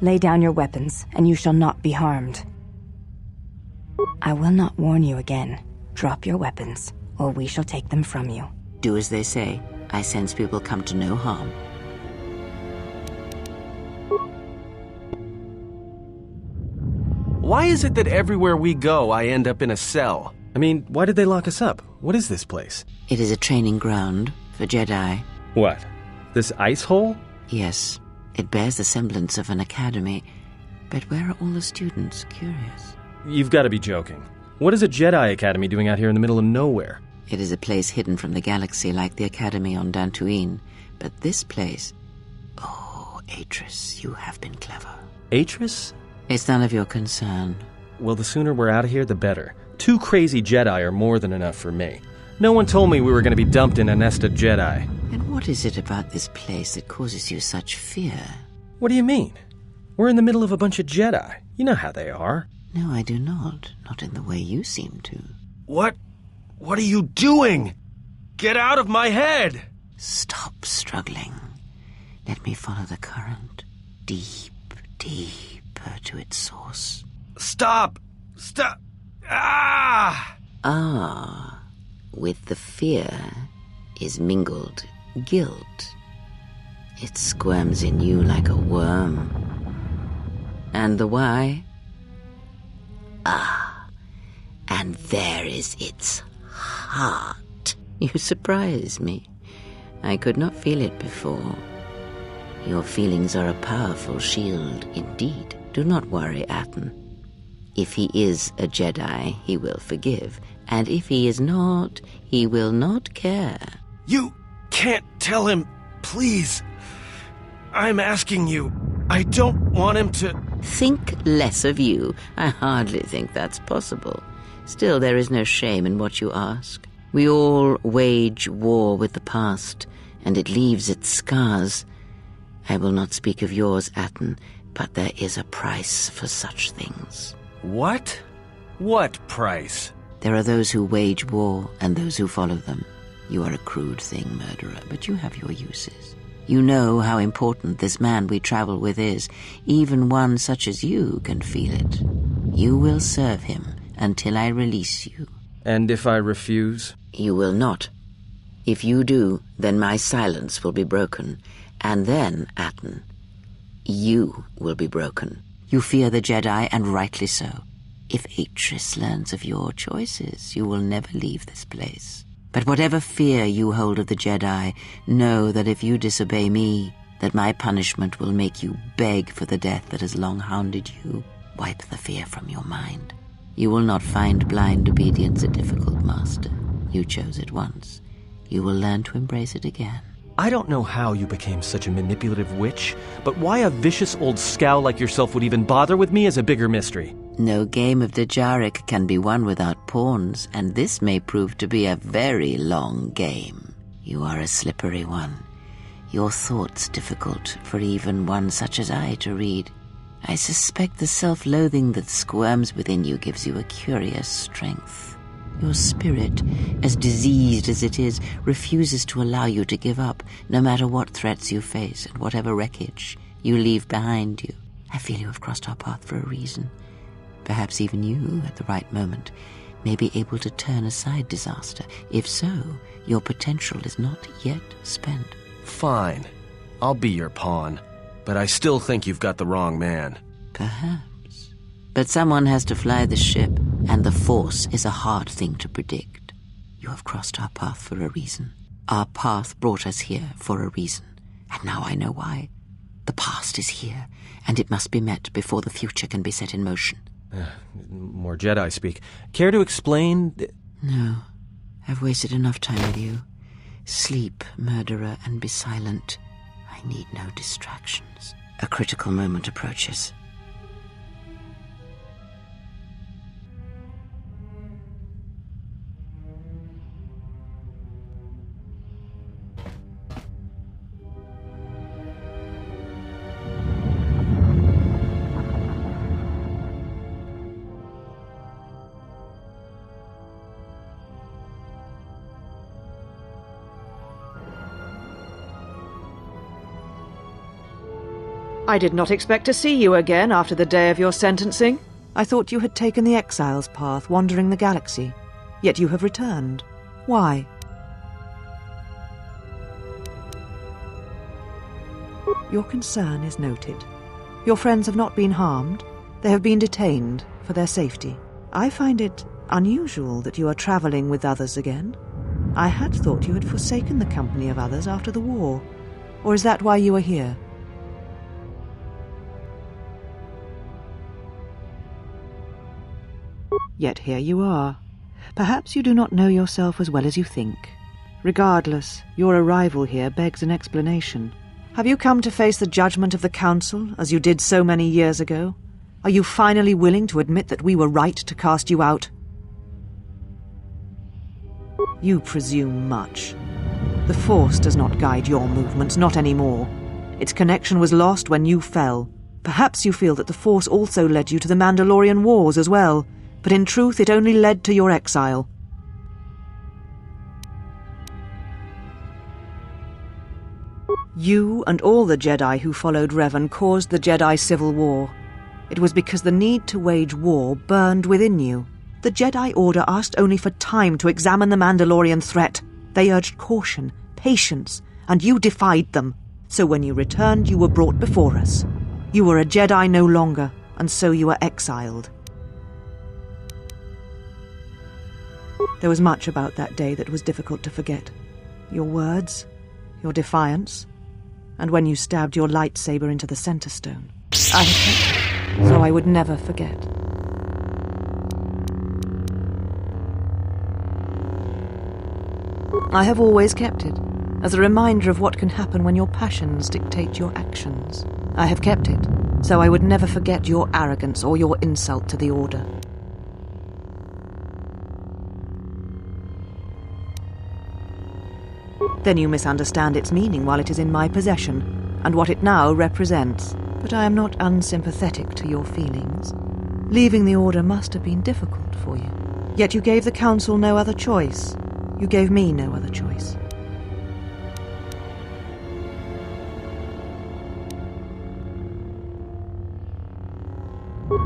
Lay down your weapons, and you shall not be harmed. I will not warn you again. Drop your weapons, or we shall take them from you. Do as they say. I sense we will come to no harm. Why is it that everywhere we go, I end up in a cell? I mean, why did they lock us up? What is this place? It is a training ground for Jedi. What? This ice hole? Yes, it bears the semblance of an academy. But where are all the students? Curious. You've got to be joking. What is a Jedi Academy doing out here in the middle of nowhere? It is a place hidden from the galaxy like the academy on Dantooine. But this place... Oh, Atris, you have been clever. Atris? It's none of your concern. Well, the sooner we're out of here, the better. 2 crazy Jedi are more than enough for me. No one told me we were going to be dumped in a nest of Jedi. And what is it about this place that causes you such fear? What do you mean? We're in the middle of a bunch of Jedi. You know how they are. No, I do not. Not in the way you seem to. What are you doing? Get out of my head! Stop struggling. Let me follow the current. Deep, deeper to its source. Stop! Stop! Ah! Ah, with the fear is mingled guilt. It squirms in you like a worm. And the why? Ah, and there is its heart. You surprise me. I could not feel it before. Your feelings are a powerful shield indeed. Do not worry, Atten. If he is a Jedi, he will forgive. And if he is not, he will not care. You can't tell him, please. I'm asking you. I don't want him to... Think less of you. I hardly think that's possible. Still, there is no shame in what you ask. We all wage war with the past, and it leaves its scars. I will not speak of yours, Atten, but there is a price for such things. What? What price? There are those who wage war and those who follow them. You are a crude thing, murderer, but you have your uses. You know how important this man we travel with is. Even one such as you can feel it. You will serve him until I release you. And if I refuse? You will not. If you do, then my silence will be broken. And then, Atten, you will be broken. You fear the Jedi, and rightly so. If Atris learns of your choices, you will never leave this place. But whatever fear you hold of the Jedi, know that if you disobey me, that my punishment will make you beg for the death that has long hounded you. Wipe the fear from your mind. You will not find blind obedience a difficult master. You chose it once. You will learn to embrace it again. I don't know how you became such a manipulative witch, but why a vicious old scowl like yourself would even bother with me is a bigger mystery. No game of Dejaric can be won without pawns, and this may prove to be a very long game. You are a slippery one. Your thoughts difficult for even one such as I to read. I suspect the self-loathing that squirms within you gives you a curious strength. Your spirit, as diseased as it is, refuses to allow you to give up, no matter what threats you face and whatever wreckage you leave behind you. I feel you have crossed our path for a reason. Perhaps even you, at the right moment, may be able to turn aside disaster. If so, your potential is not yet spent. Fine. I'll be your pawn. But I still think you've got the wrong man. Perhaps. But someone has to fly the ship, and the Force is a hard thing to predict. You have crossed our path for a reason. Our path brought us here for a reason. And now I know why. The past is here, and it must be met before the future can be set in motion. More Jedi speak. Care to explain? No. I've wasted enough time with you. Sleep, murderer, and be silent. I need no distractions. A critical moment approaches. I did not expect to see you again after the day of your sentencing. I thought you had taken the exile's path, wandering the galaxy. Yet you have returned. Why? Your concern is noted. Your friends have not been harmed. They have been detained for their safety. I find it unusual that you are traveling with others again. I had thought you had forsaken the company of others after the war. Or is that why you are here? Yet here you are. Perhaps you do not know yourself as well as you think. Regardless, your arrival here begs an explanation. Have you come to face the judgment of the Council, as you did so many years ago? Are you finally willing to admit that we were right to cast you out? You presume much. The Force does not guide your movements, not anymore. Its connection was lost when you fell. Perhaps you feel that the Force also led you to the Mandalorian Wars as well, but in truth it only led to your exile. You and all the Jedi who followed Revan caused the Jedi Civil War. It was because the need to wage war burned within you. The Jedi Order asked only for time to examine the Mandalorian threat. They urged caution, patience, and you defied them. So when you returned, you were brought before us. You were a Jedi no longer, and so you were exiled. There was much about that day that was difficult to forget. Your words, your defiance, and when you stabbed your lightsaber into the center stone. I had kept it, so I would never forget. I have always kept it, as a reminder of what can happen when your passions dictate your actions. I have kept it, so I would never forget your arrogance or your insult to the Order. Then you misunderstand its meaning while it is in my possession, and what it now represents. But I am not unsympathetic to your feelings. Leaving the Order must have been difficult for you. Yet you gave the Council no other choice. You gave me no other choice.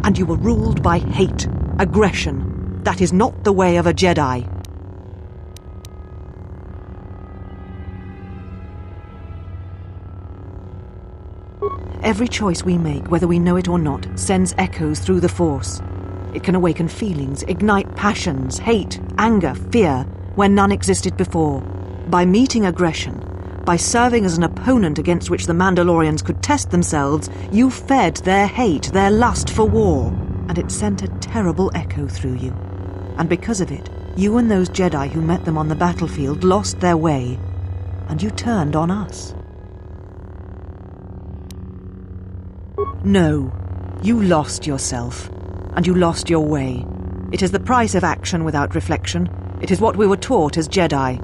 And you were ruled by hate, aggression. That is not the way of a Jedi. Every choice we make, whether we know it or not, sends echoes through the Force. It can awaken feelings, ignite passions, hate, anger, fear, where none existed before. By meeting aggression, by serving as an opponent against which the Mandalorians could test themselves, you fed their hate, their lust for war, and it sent a terrible echo through you. And because of it, you and those Jedi who met them on the battlefield lost their way, and you turned on us. No, you lost yourself, and you lost your way. It is the price of action without reflection. It is what we were taught as Jedi.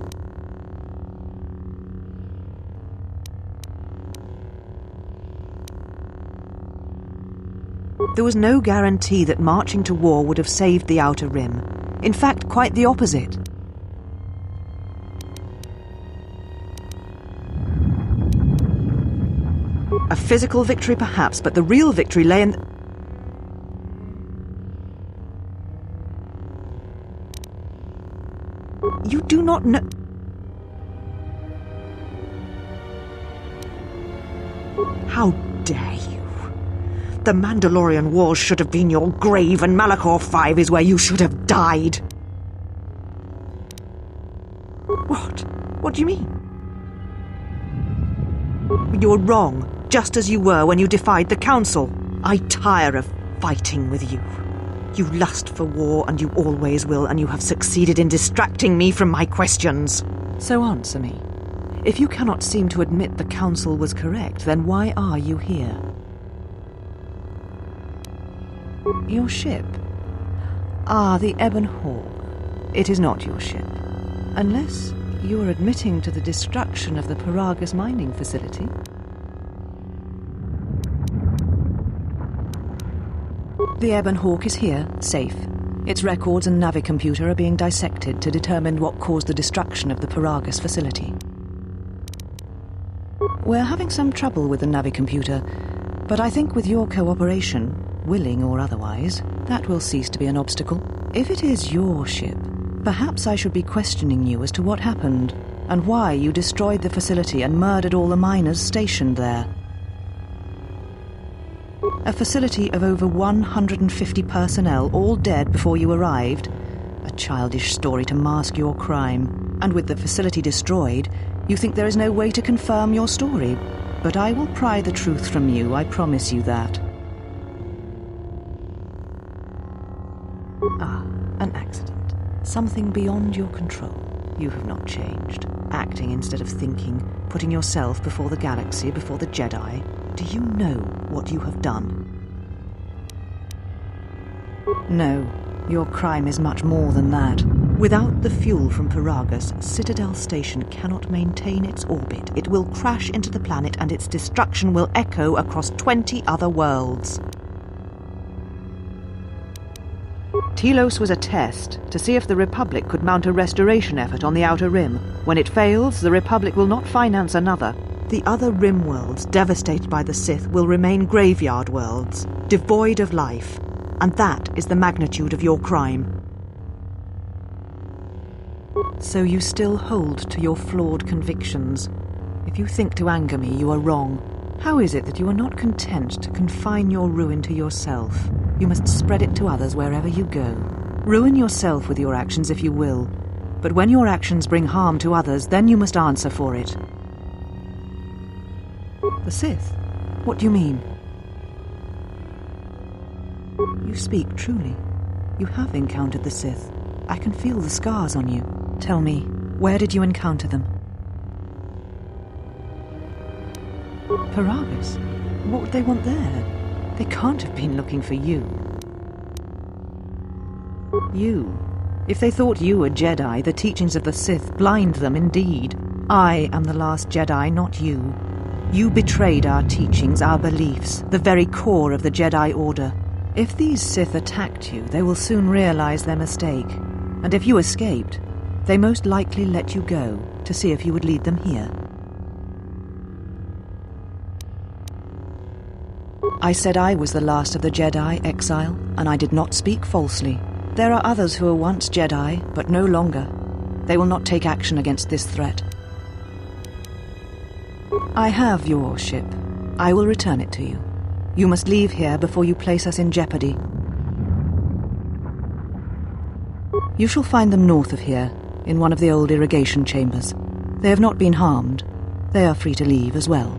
There was no guarantee that marching to war would have saved the Outer Rim. In fact, quite the opposite. A physical victory perhaps, but the real victory lay in... You do not know... How dare you? The Mandalorian Wars should have been your grave, and Malachor 5 is where you should have died. What? What do you mean? You were wrong, just as you were when you defied the Council. I tire of fighting with you. You lust for war, and you always will, and you have succeeded in distracting me from my questions. So answer me. If you cannot seem to admit the Council was correct, then why are you here? Your ship? Ah, the Ebon Hawk. It is not your ship. Unless you are admitting to the destruction of the Paragus mining facility. The Ebon Hawk is here, safe. Its records and navicomputer are being dissected to determine what caused the destruction of the Paragus facility. We're having some trouble with the navicomputer. But I think with your cooperation, willing or otherwise, that will cease to be an obstacle. If it is your ship, perhaps I should be questioning you as to what happened, and why you destroyed the facility and murdered all the miners stationed there. A facility of over 150 personnel, all dead before you arrived. A childish story to mask your crime. And with the facility destroyed, you think there is no way to confirm your story. But I will pry the truth from you, I promise you that. Ah, an accident. Something beyond your control. You have not changed. Acting instead of thinking, putting yourself before the galaxy, before the Jedi. Do you know what you have done? No, your crime is much more than that. Without the fuel from Paragus, Citadel Station cannot maintain its orbit. It will crash into the planet and its destruction will echo across 20 other worlds. Telos was a test to see if the Republic could mount a restoration effort on the Outer Rim. When it fails, the Republic will not finance another. The other Rim worlds, devastated by the Sith, will remain graveyard worlds, devoid of life. And that is the magnitude of your crime. So you still hold to your flawed convictions. If you think to anger me, you are wrong. How is it that you are not content to confine your ruin to yourself? You must spread it to others wherever you go. Ruin yourself with your actions if you will. But when your actions bring harm to others, then you must answer for it. The Sith? What do you mean? You speak truly. You have encountered the Sith. I can feel the scars on you. Tell me, where did you encounter them? Paragus? What would they want there? They can't have been looking for you. You. If they thought you a Jedi, the teachings of the Sith blind them indeed. I am the last Jedi, not you. You betrayed our teachings, our beliefs, the very core of the Jedi Order. If these Sith attacked you, they will soon realize their mistake. And if you escaped, they most likely let you go to see if you would lead them here. I said I was the last of the Jedi, Exile, and I did not speak falsely. There are others who were once Jedi, but no longer. They will not take action against this threat. I have your ship. I will return it to you. You must leave here before you place us in jeopardy. You shall find them north of here, in one of the old irrigation chambers. They have not been harmed. They are free to leave as well.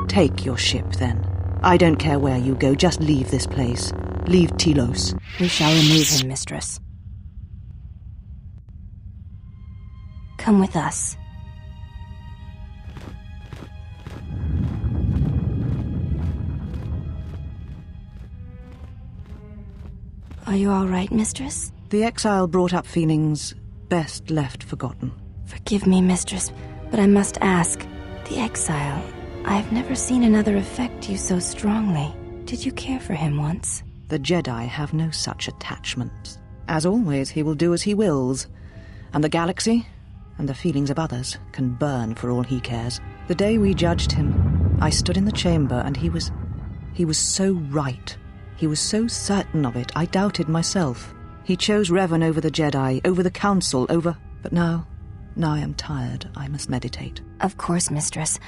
Take your ship, then. I don't care where you go, just leave this place. Leave Telos. We shall remove him, Mistress. Come with us. Are you all right, Mistress? The exile brought up feelings best left forgotten. Forgive me, Mistress, but I must ask. The exile, I have never seen another affect you so strongly. Did you care for him once? The Jedi have no such attachments. As always, he will do as he wills. And the galaxy, and the feelings of others, can burn for all he cares. The day we judged him, I stood in the chamber and he was so right. He was so certain of it, I doubted myself. He chose Revan over the Jedi, over the Council, over... But now I am tired. I must meditate. Of course, Mistress.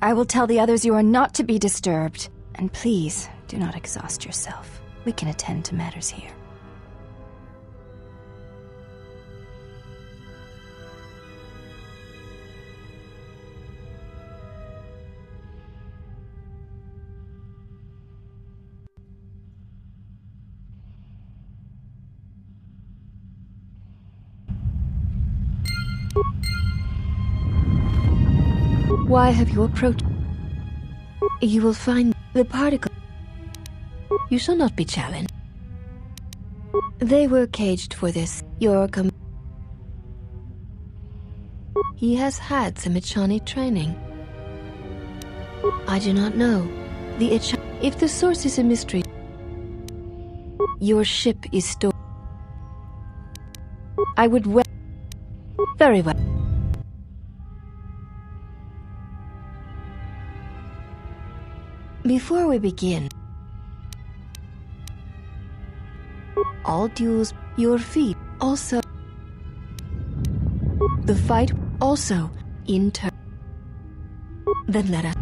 I will tell the others you are not to be disturbed. And please, do not exhaust yourself. We can attend to matters here. Why have you approached? You will find the particle. You shall not be challenged. They were caged for this. He has had some Echani training. I do not know. If the source is a mystery, your ship is stored. I would very well. Before we begin, all duels, your feet also. The fight also in turn. Then let us.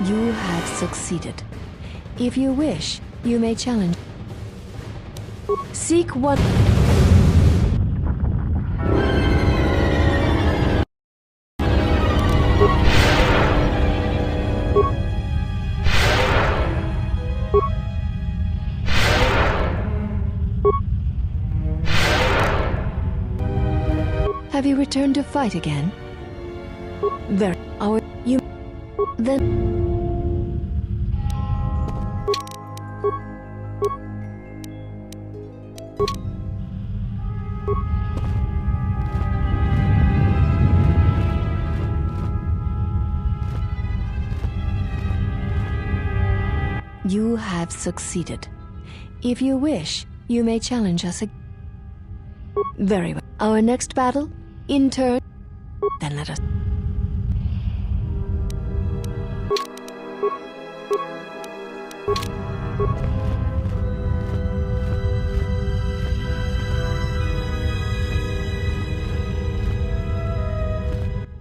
You have succeeded. If you wish, you may challenge. Seek one. Have you returned to fight again? Very. You. Then. You have succeeded. If you wish, you may challenge us again. Very well. Our next battle, in turn. Then let us.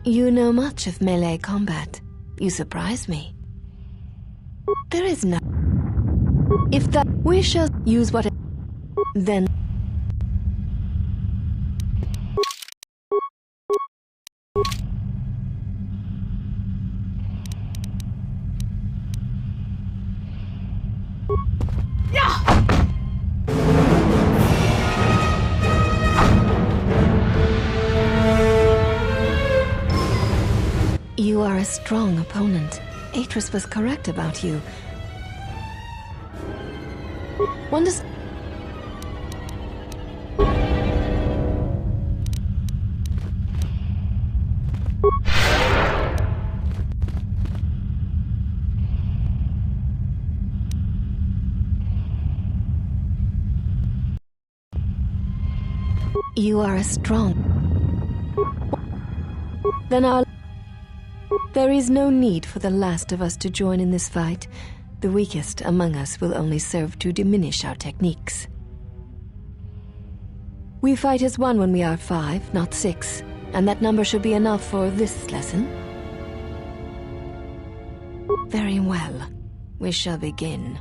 You know much of melee combat. You surprise me. There is no. If that we shall use what. Then. You are a strong opponent. Atris was correct about you. One does. You are a strong. Then our. There is no need for the last of us to join in this fight. The weakest among us will only serve to diminish our techniques. We fight as one when we are 5, not 6, and that number should be enough for this lesson. Very well. We shall begin.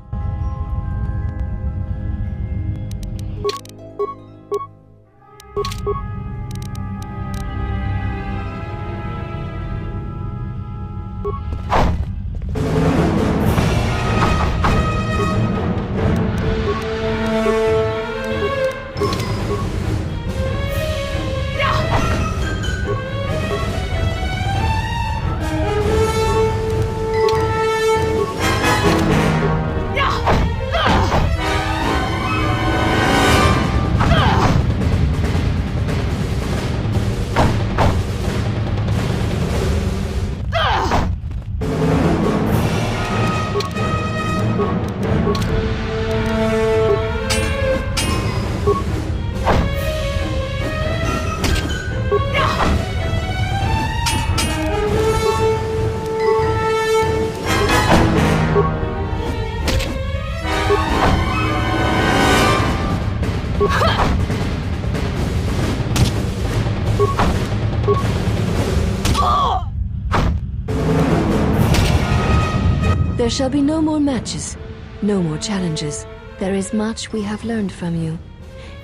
There shall be no more matches, no more challenges. There is much we have learned from you.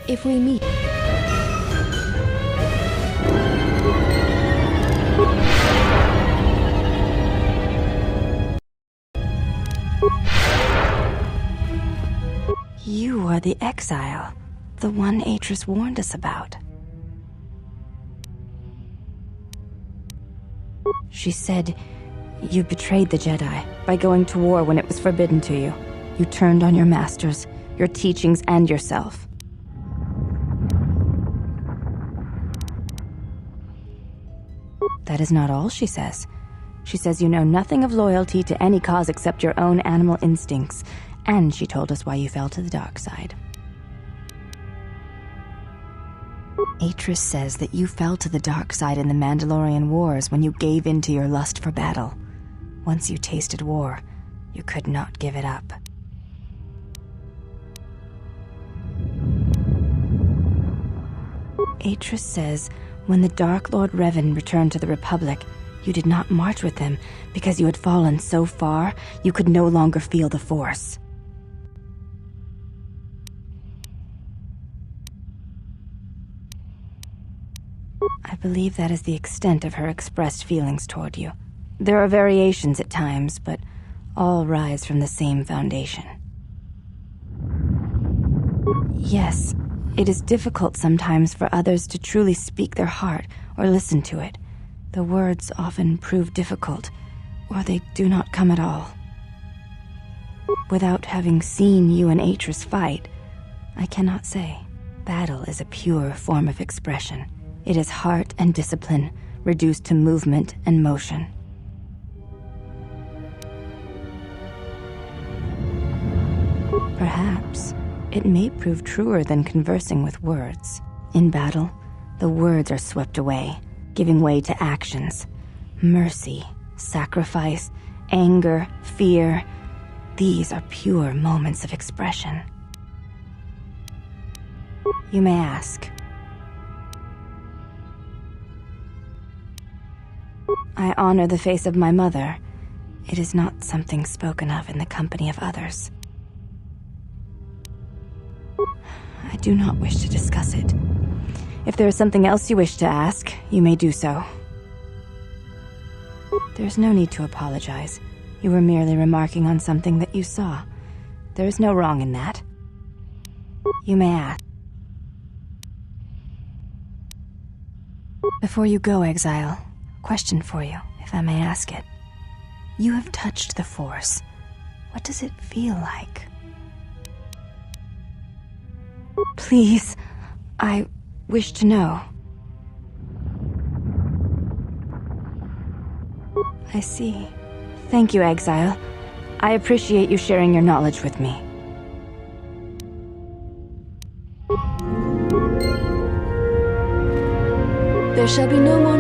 If we meet... You are the exile, the one Atris warned us about. She said you betrayed the Jedi by going to war when it was forbidden to you. You turned on your masters, your teachings, and yourself. That is not all she says. She says you know nothing of loyalty to any cause except your own animal instincts, and she told us why you fell to the dark side. Atris says that you fell to the dark side in the Mandalorian Wars when you gave in to your lust for battle. Once you tasted war, you could not give it up. Atris says when the Dark Lord Revan returned to the Republic, you did not march with him because you had fallen so far you could no longer feel the Force. I believe that is the extent of her expressed feelings toward you. There are variations at times, but all rise from the same foundation. Yes, it is difficult sometimes for others to truly speak their heart or listen to it. The words often prove difficult, or they do not come at all. Without having seen you and Atris fight, I cannot say. Battle is a pure form of expression. It is heart and discipline, reduced to movement and motion. Perhaps it may prove truer than conversing with words. In battle, the words are swept away, giving way to actions. Mercy, sacrifice, anger, fear. These are pure moments of expression. You may ask. I honor the face of my mother. It is not something spoken of in the company of others. I do not wish to discuss it. If there is something else you wish to ask, you may do so. There's no need to apologize. You were merely remarking on something that you saw. There is no wrong in that. You may ask. Before you go, Exile, question for you, if I may ask it. You have touched the Force. What does it feel like? Please, I wish to know. I see. Thank you, Exile. I appreciate you sharing your knowledge with me. There shall be no more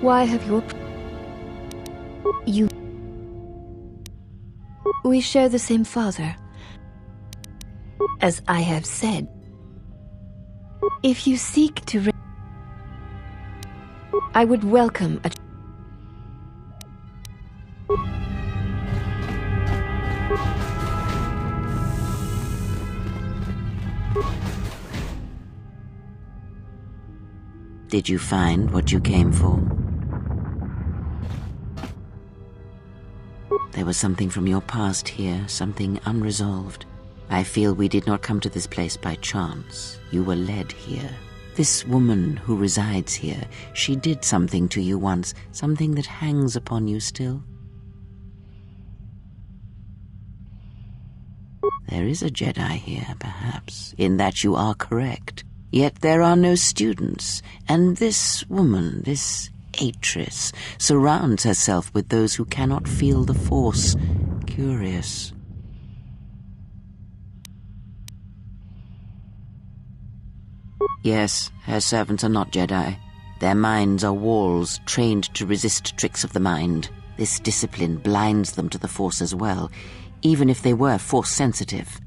Why have you... We share the same father. As I have said, if you seek to... I would welcome a... Did you find what you came for? There was something from your past here, something unresolved. I feel we did not come to this place by chance. You were led here. This woman who resides here, she did something to you once, something that hangs upon you still. There is a Jedi here, perhaps, in that you are correct. Yet there are no students, and this woman, this Atris surrounds herself with those who cannot feel the Force. Curious. Yes, her servants are not Jedi. Their minds are walls trained to resist tricks of the mind. This discipline blinds them to the Force as well, even if they were Force-sensitive.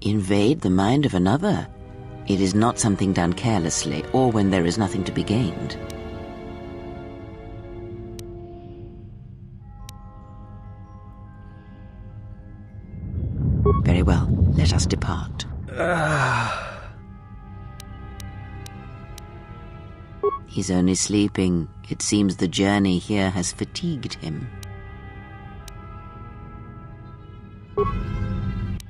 Invade the mind of another? It is not something done carelessly, or when there is nothing to be gained. Very well, let us depart. He's only sleeping. It seems the journey here has fatigued him.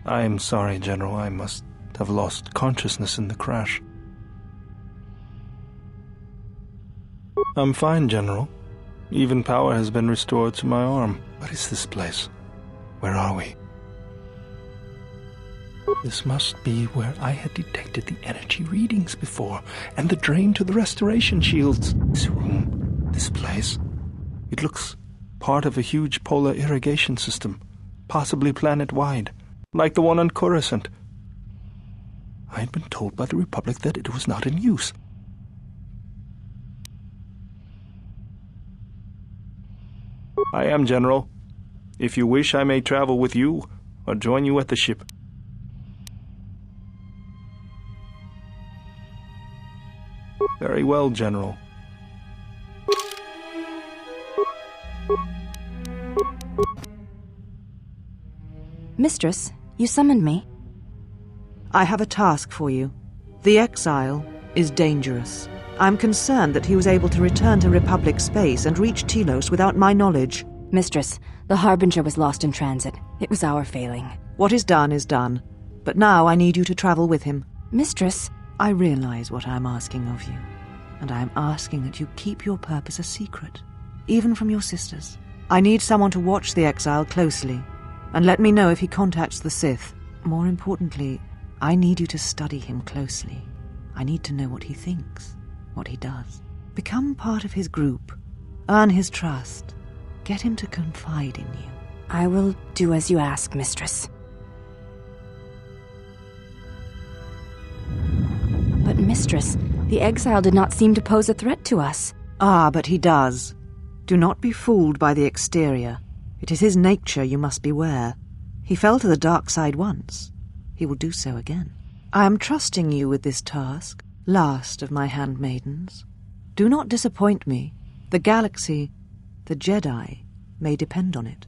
I am sorry, General. I must have lost consciousness in the crash. I'm fine, General. Even power has been restored to my arm. What is this place? Where are we? This must be where I had detected the energy readings before, and the drain to the restoration shields. This room, this place, it looks part of a huge polar irrigation system, possibly planet-wide, like the one on Coruscant. I had been told by the Republic that it was not in use. I am, General. If you wish, I may travel with you, or join you at the ship. Very well, General. Mistress, you summoned me. I have a task for you. The exile is dangerous. I'm concerned that he was able to return to Republic space and reach Telos without my knowledge. Mistress, the Harbinger was lost in transit. It was our failing. What is done is done. But now I need you to travel with him. Mistress, I realize what I'm asking of you, and I am asking that you keep your purpose a secret, even from your sisters. I need someone to watch the exile closely, and let me know if he contacts the Sith. More importantly, I need you to study him closely. I need to know what he thinks, what he does. Become part of his group, earn his trust, get him to confide in you. I will do as you ask, Mistress. But Mistress, the exile did not seem to pose a threat to us. Ah, but he does. Do not be fooled by the exterior. It is his nature you must beware. He fell to the dark side once. He will do so again. I am trusting you with this task, last of my handmaidens. Do not disappoint me. The galaxy, the Jedi, may depend on it.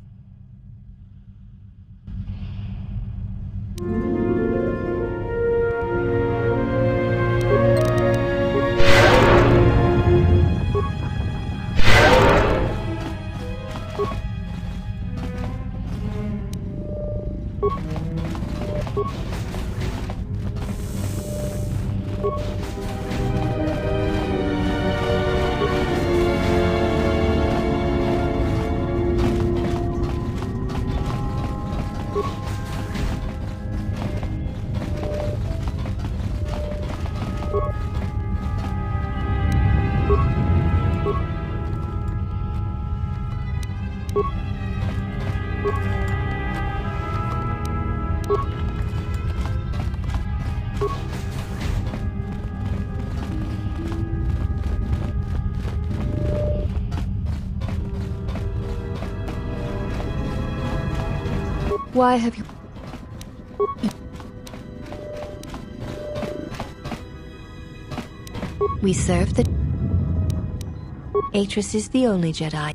Why have you... We serve the... Atris is the only Jedi.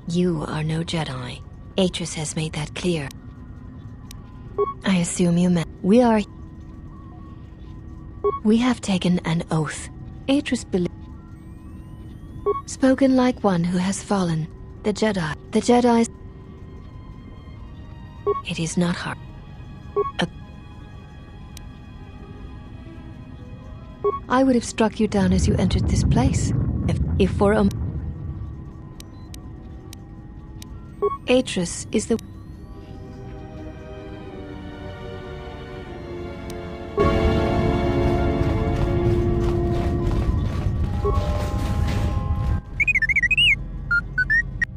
You are no Jedi. Atris has made that clear. I assume you meant... We have taken an oath. Atris believes... Spoken like one who has fallen. The Jedi's... It is not hard. I would have struck you down as you entered this place. If for a... Atris is the...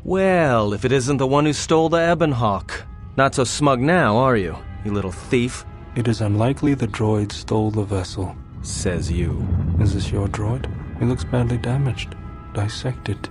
Well, if it isn't the one who stole the Ebonhawk. Not so smug now, are you, you little thief? It is unlikely the droid stole the vessel. Says you. Is this your droid? It looks badly damaged. Dissect it.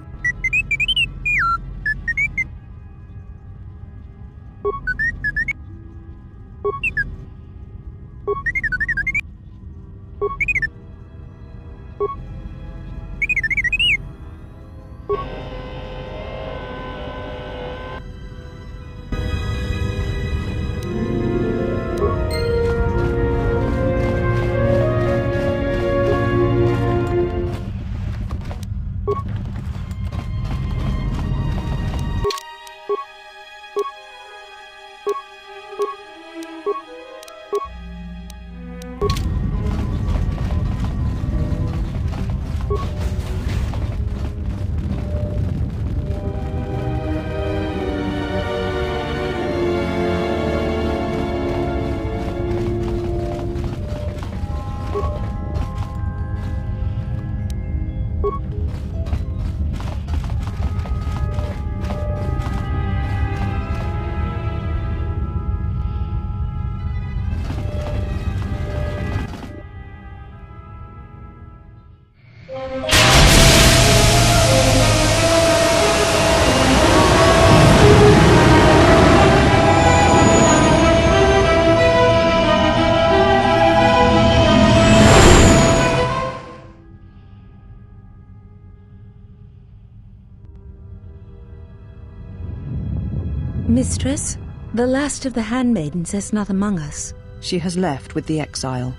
Mistress, the last of the handmaidens is not among us. She has left with the exile.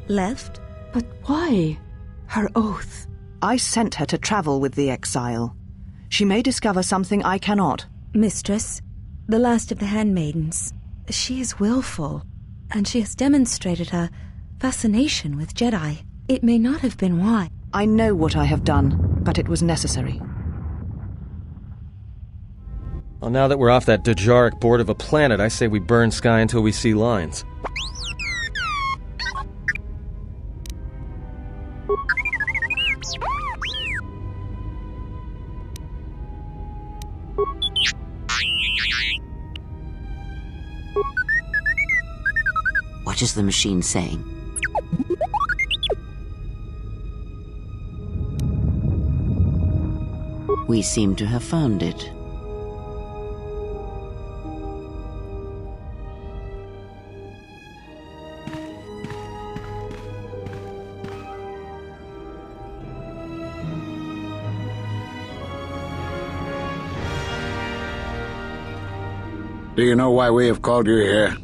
Left? But why? Her oath. I sent her to travel with the exile. She may discover something I cannot. Mistress, the last of the handmaidens. She is willful, and she has demonstrated her fascination with Jedi. It may not have been why. I know what I have done, but it was necessary. Well, now that we're off that Dejaric board of a planet, I say we burn sky until we see lines. What is the machine saying? We seem to have found it. Do you know why we have called you here?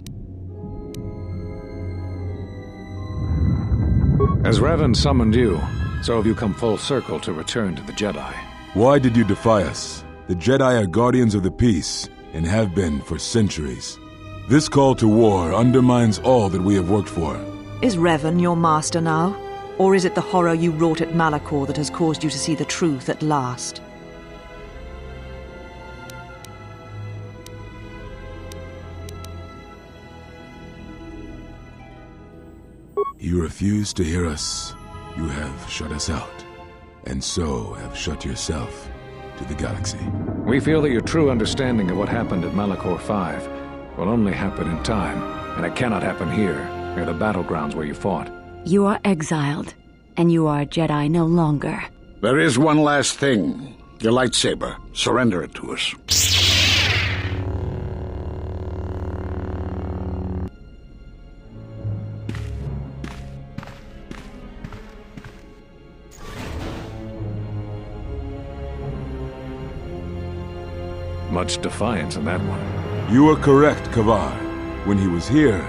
As Revan summoned you, so have you come full circle to return to the Jedi. Why did you defy us? The Jedi are guardians of the peace, and have been for centuries. This call to war undermines all that we have worked for. Is Revan your master now? Or is it the horror you wrought at Malachor that has caused you to see the truth at last? You refuse to hear us. You have shut us out, and so have shut yourself to the galaxy. We feel that your true understanding of what happened at Malachor 5 will only happen in time, and it cannot happen here, near the battlegrounds where you fought. You are exiled, and you are a Jedi no longer. There is one last thing. Your lightsaber. Surrender it to us. Much defiance in that one. You are correct, Kavar. When he was here,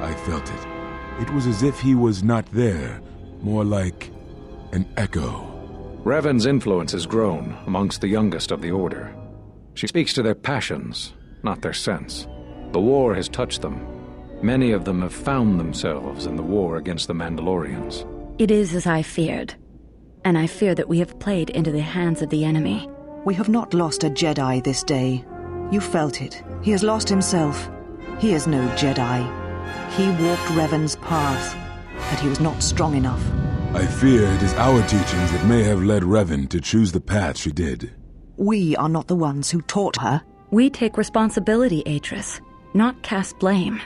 I felt it. It was as if he was not there, more like an echo. Revan's influence has grown amongst the youngest of the Order. She speaks to their passions, not their sense. The war has touched them. Many of them have found themselves in the war against the Mandalorians. It is as I feared, and I fear that we have played into the hands of the enemy. We have not lost a Jedi this day. You felt it. He has lost himself. He is no Jedi. He walked Revan's path, but he was not strong enough. I fear it is our teachings that may have led Revan to choose the path she did. We are not the ones who taught her. We take responsibility, Atris, not cast blame.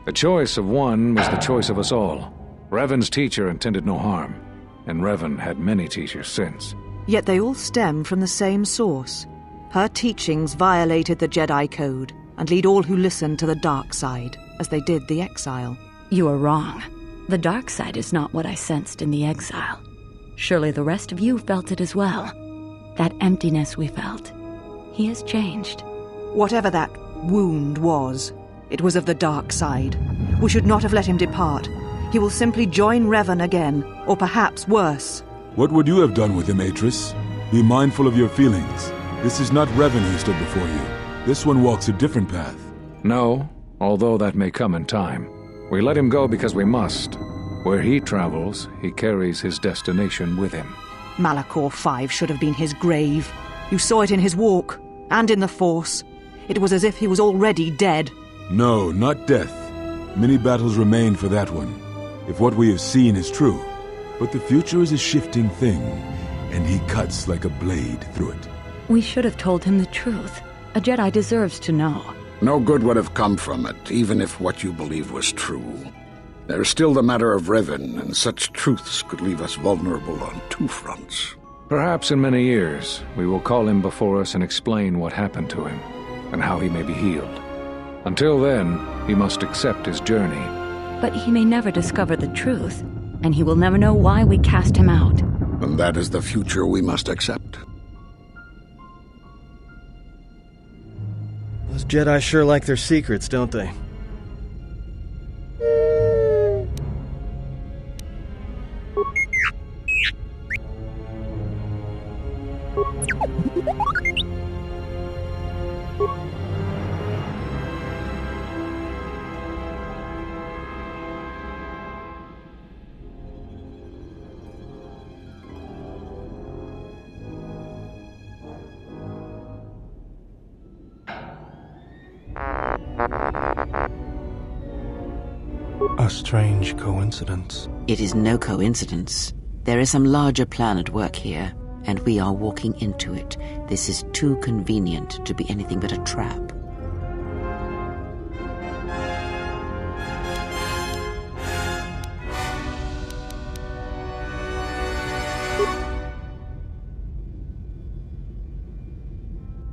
The choice of one was the choice of us all. Revan's teacher intended no harm, and Revan had many teachers since. Yet they all stem from the same source. Her teachings violated the Jedi Code and lead all who listen to the dark side, as they did the exile. You are wrong. The dark side is not what I sensed in the exile. Surely the rest of you felt it as well. That emptiness we felt. He has changed. Whatever that wound was, it was of the dark side. We should not have let him depart. He will simply join Revan again, or perhaps worse. What would you have done with him, Atris? Be mindful of your feelings. This is not Revan who stood before you. This one walks a different path. No, although that may come in time. We let him go because we must. Where he travels, he carries his destination with him. Malachor 5 should have been his grave. You saw it in his walk, and in the Force. It was as if he was already dead. No, not death. Many battles remain for that one, if what we have seen is true. But the future is a shifting thing, and he cuts like a blade through it. We should have told him the truth. A Jedi deserves to know. No good would have come from it, even if what you believe was true. There is still the matter of Revan, and such truths could leave us vulnerable on two fronts. Perhaps in many years, we will call him before us and explain what happened to him, and how he may be healed. Until then, he must accept his journey. But he may never discover the truth, and he will never know why we cast him out. And that is the future we must accept. Those Jedi sure like their secrets, don't they? A strange coincidence. It is no coincidence. There is some larger plan at work here, and we are walking into it. This is too convenient to be anything but a trap.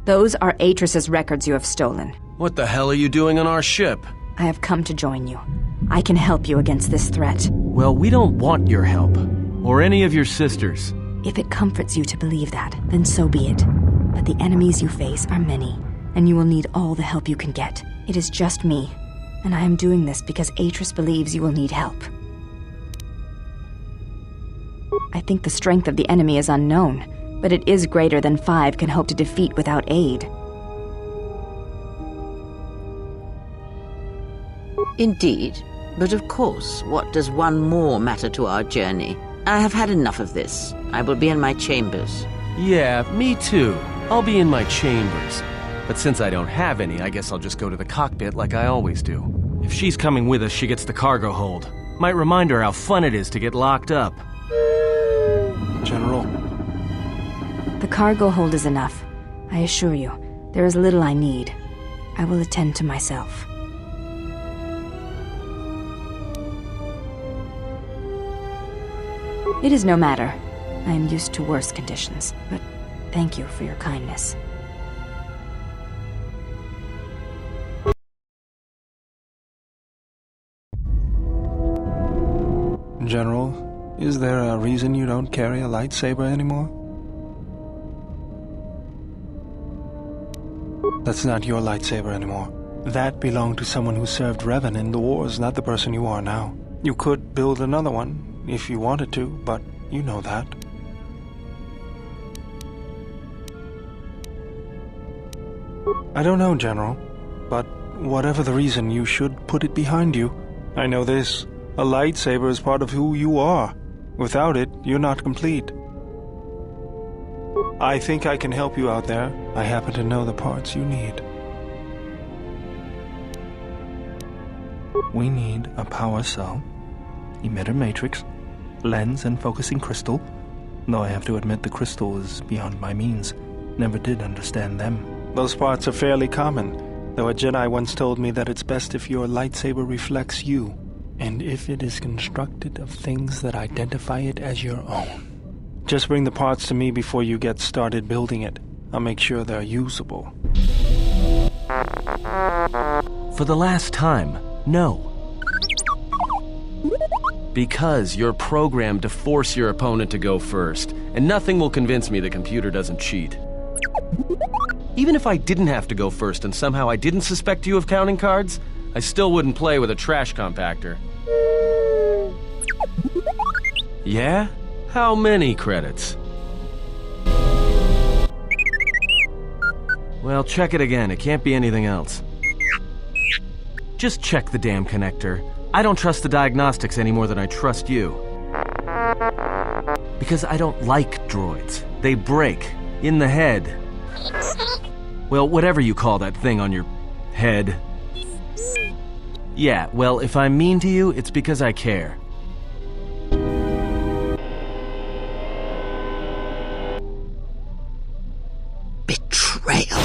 Those are Atris's records you have stolen. What the hell are you doing on our ship? I have come to join you. I can help you against this threat. Well, we don't want your help. Or any of your sisters. If it comforts you to believe that, then so be it. But the enemies you face are many, and you will need all the help you can get. It is just me, and I am doing this because Atris believes you will need help. I think the strength of the enemy is unknown, but it is greater than 5 can hope to defeat without aid. Indeed. But of course, what does one more matter to our journey? I have had enough of this. I will be in my chambers. Yeah, me too. I'll be in my chambers. But since I don't have any, I guess I'll just go to the cockpit like I always do. If she's coming with us, she gets the cargo hold. Might remind her how fun it is to get locked up. General. The cargo hold is enough. I assure you, there is little I need. I will attend to myself. It is no matter. I am used to worse conditions, but thank you for your kindness. General, is there a reason you don't carry a lightsaber anymore? That's not your lightsaber anymore. That belonged to someone who served Revan in the wars, not the person you are now. You could build another one, if you wanted to, but you know that. I don't know, General, but whatever the reason, you should put it behind you. I know this. A lightsaber is part of who you are. Without it, you're not complete. I think I can help you out there. I happen to know the parts you need. We need a power cell, emitter matrix, lens and focusing crystal. Though I have to admit the crystal is beyond my means. Never did understand them. Those parts are fairly common, though a Jedi once told me that it's best if your lightsaber reflects you, and if it is constructed of things that identify it as your own. Just bring the parts to me before you get started building it. I'll make sure they're usable. For the last time, no. Because you're programmed to force your opponent to go first, and nothing will convince me the computer doesn't cheat. Even if I didn't have to go first and somehow I didn't suspect you of counting cards, I still wouldn't play with a trash compactor. Yeah? How many credits? Well, check it again. It can't be anything else. Just check the damn connector. I don't trust the diagnostics any more than I trust you. Because I don't like droids. They break. In the head. Well, whatever you call that thing on your head. Yeah, well, if I'm mean to you, it's because I care. Betrayal.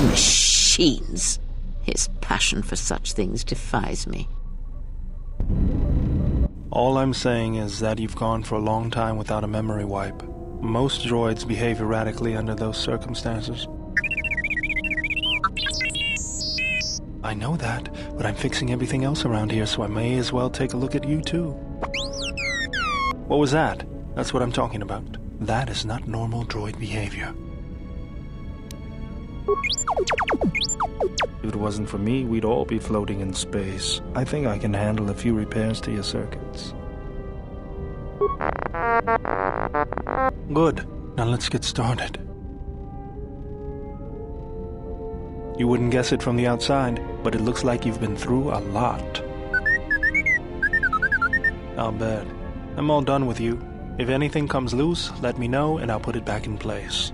Machines. His passion for such things defies me. All I'm saying is that you've gone for a long time without a memory wipe. Most droids behave erratically under those circumstances. I know that, but I'm fixing everything else around here, so I may as well take a look at you too. What was that? That's what I'm talking about. That is not normal droid behavior. If it wasn't for me, we'd all be floating in space. I think I can handle a few repairs to your circuits. Good. Now let's get started. You wouldn't guess it from the outside, but it looks like you've been through a lot. I'll bet. I'm all done with you. If anything comes loose, let me know and I'll put it back in place.